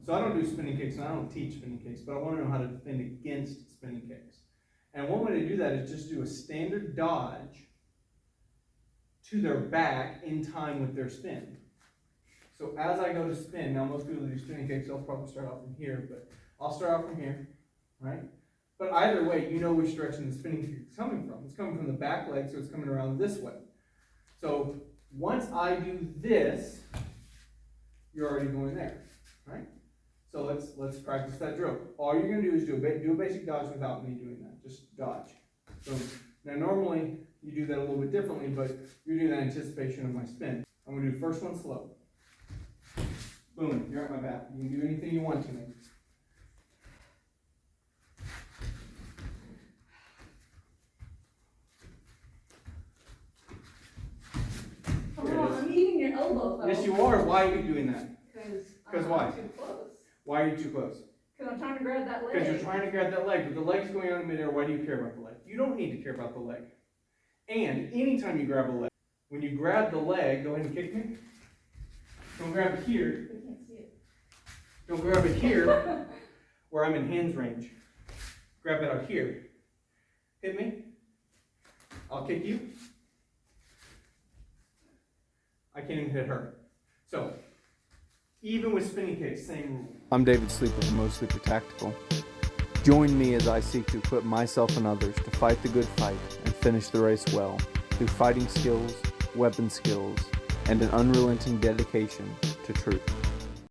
So I don't do spinning kicks and I don't teach spinning kicks, but I want to know how to defend against spinning kicks. And one way to do that is just do a standard dodge to their back in time with their spin. So as I go to spin, now most people do spinning kicks, they'll probably start off from here, but I'll start out from here, right? But either way, you know which direction the spinning kick is coming from. It's coming from the back leg, so it's coming around this way. So once I do this, you're already going there, right? So let's practice that drill. All you're going to do is do a basic dodge without me doing that. Just dodge. So now normally you do that a little bit differently, but you're doing that in anticipation of my spin. I'm going to do the first one slow. Boom, you're at my back. You can do anything you want to me. I'm eating your elbow, though. Yes, you are. Why are you doing that? Because why? I'm too close. Why are you too close? Because I'm trying to grab that leg. Because you're trying to grab that leg, but the leg's going on in midair. Why do you care about the leg? You don't need to care about the leg. And anytime you grab a leg, when you grab the leg, go ahead and kick me. Don't grab it here. I can't see it. Don't grab it here, where I'm in hands range. Grab it out here. Hit me. I'll kick you. I can't even hit her. So, even with spinning kicks, same rule. I'm David Sleeper from Mo Sleeper Tactical. Join me as I seek to equip myself and others to fight the good fight and finish the race well through fighting skills, weapon skills, and an unrelenting dedication to truth.